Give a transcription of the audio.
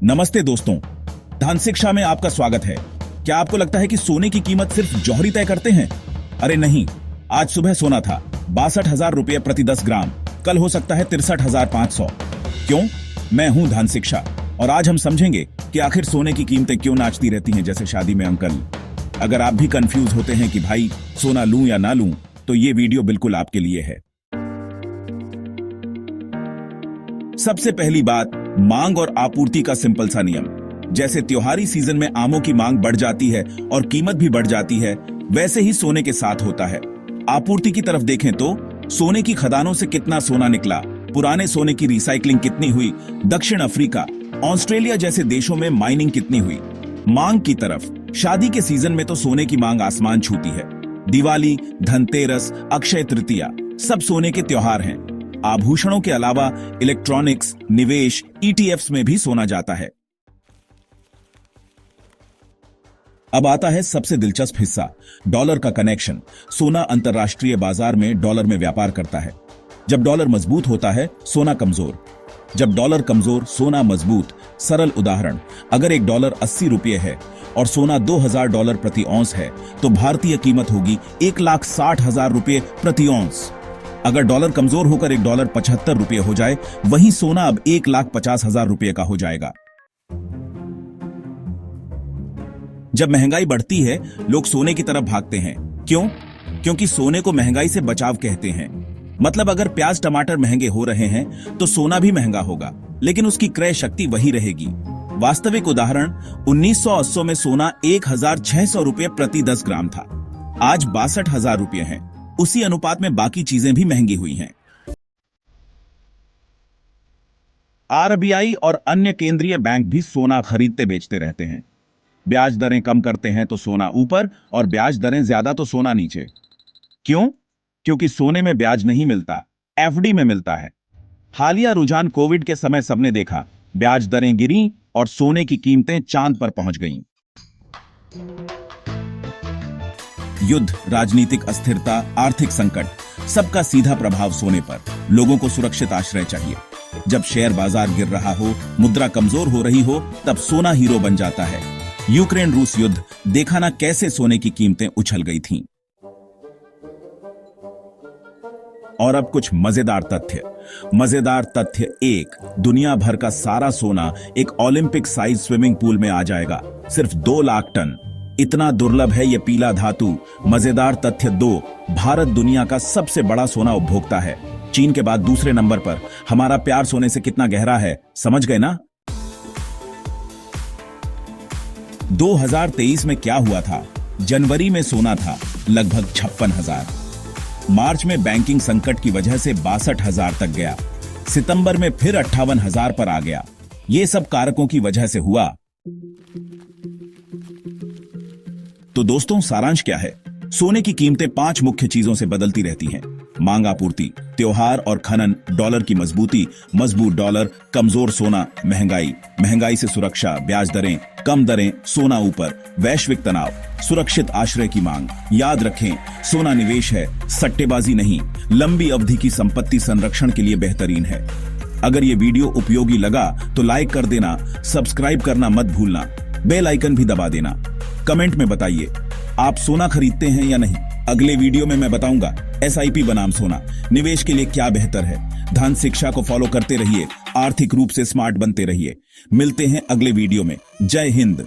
नमस्ते दोस्तों, धन शिक्षा में आपका स्वागत है। क्या आपको लगता है कि सोने की कीमत सिर्फ जौहरी तय करते हैं? अरे नहीं, आज सुबह सोना था 62,000 रुपये प्रति 10 ग्राम, कल हो सकता है 63,500। क्यों? मैं हूं धन शिक्षा और आज हम समझेंगे कि आखिर सोने की कीमतें क्यों नाचती रहती हैं जैसे शादी में अंकल। अगर आप भी कंफ्यूज होते हैं कि भाई सोना लूं या ना लूं, तो ये वीडियो बिल्कुल आपके लिए है। सबसे पहली बात, मांग और आपूर्ति का सिंपल सा नियम। जैसे त्योहारी सीजन में आमों की मांग बढ़ जाती है और कीमत भी बढ़ जाती है, वैसे ही सोने के साथ होता है। आपूर्ति की तरफ देखें तो सोने की खदानों से कितना सोना निकला, पुराने सोने की रिसाइकलिंग कितनी हुई, दक्षिण अफ्रीका, ऑस्ट्रेलिया जैसे देशों में माइनिंग कितनी हुई। मांग की तरफ, शादी के सीजन में तो सोने की मांग आसमान छूती है। दिवाली, धनतेरस, अक्षय तृतीया सब सोने के त्योहार हैं। आभूषणों के अलावा इलेक्ट्रॉनिक्स, निवेश, ईटीएफ्स में भी सोना जाता है। अब आता है सबसे दिलचस्प हिस्सा, डॉलर का कनेक्शन। सोना अंतर्राष्ट्रीय बाजार में डॉलर में व्यापार करता है। जब डॉलर मजबूत होता है, सोना कमजोर। जब डॉलर कमजोर, सोना मजबूत। सरल उदाहरण, अगर $1 80 रुपये है और सोना $2,000 प्रति औंस है, तो भारतीय कीमत होगी 1,60,000 रुपये प्रति औंस। अगर डॉलर कमजोर होकर $1 75 रुपये हो जाए, वहीं सोना अब 1,50,000 रुपये का हो जाएगा। जब महंगाई बढ़ती है, लोग सोने की तरफ भागते हैं। क्यों? क्योंकि सोने को महंगाई से बचाव कहते हैं। मतलब अगर प्याज टमाटर महंगे हो रहे हैं तो सोना भी महंगा होगा, लेकिन उसकी क्रय शक्ति वही रहेगी। वास्तविक उदाहरण, 1980 में सोना 1,600 रुपये प्रति 10 ग्राम था। आज 62,000 रुपये है। उसी अनुपात में बाकी चीजें भी महंगी हुई हैं। आरबीआई और अन्य केंद्रीय बैंक भी सोना खरीदते बेचते रहते हैं। ब्याज दरें कम करते हैं तो सोना ऊपर, और ब्याज दरें ज्यादा तो सोना नीचे। क्यों? क्योंकि सोने में ब्याज नहीं मिलता, एफडी में मिलता है। हालिया रुझान कोविड के समय सबने देखा, ब्याज दरें गिरी और सोने की कीमतें चांद पर पहुंच गईं। युद्ध, राजनीतिक अस्थिरता, आर्थिक संकट, सबका सीधा प्रभाव सोने पर। लोगों को सुरक्षित आश्रय चाहिए। जब शेयर बाजार गिर रहा हो, मुद्रा कमजोर हो रही हो, तब सोना हीरो बन जाता है। यूक्रेन रूस युद्ध, देखा ना कैसे सोने की कीमतें उछल गई थीं। और अब कुछ मजेदार तथ्य। मजेदार तथ्य 1, दुनिया भर का सारा सोना एक ओलंपिक साइज स्विमिंग पूल में आ जाएगा। सिर्फ 2 लाख टन। इतना दुर्लभ है ये पीला धातु। मजेदार तथ्य 2, भारत दुनिया का सबसे बड़ा सोना उपभोक्ता है। चीन के बाद दूसरे नंबर पर। हमारा प्यार सोने से कितना गहरा है, समझ गए ना? 2023 में क्या हुआ था? जनवरी में सोना था लगभग 56,000। मार्च में बैंकिंग संकट की वजह से 62,000 तक गया। सितंबर में फिर 58,000 पर आ गया। ये सब कारकों की वजह से हुआ। तो दोस्तों, सारांश क्या है? सोने की कीमतें 5 मुख्य चीजों से बदलती रहती हैं। मांग आपूर्ति, त्योहार और खनन, डॉलर की मजबूती, मजबूत डॉलर, कमजोर सोना, महंगाई, महंगाई से सुरक्षा, ब्याज दरें, कम दरें, सोना ऊपर, वैश्विक तनाव, सुरक्षित आश्रय की मांग। याद रखें, सोना निवेश है, सट्टेबाजी नहीं। लंबी अवधि की संपत्ति संरक्षण के लिए बेहतरीन है। अगर ये वीडियो उपयोगी लगा तो लाइक कर देना, सब्सक्राइब करना मत भूलना, बेल आइकन भी दबा देना। कमेंट में बताइए आप सोना खरीदते हैं या नहीं। अगले वीडियो में मैं बताऊंगा एसआईपी बनाम सोना, निवेश के लिए क्या बेहतर है। धन शिक्षा को फॉलो करते रहिए, आर्थिक रूप से स्मार्ट बनते रहिए। मिलते हैं अगले वीडियो में। जय हिंद।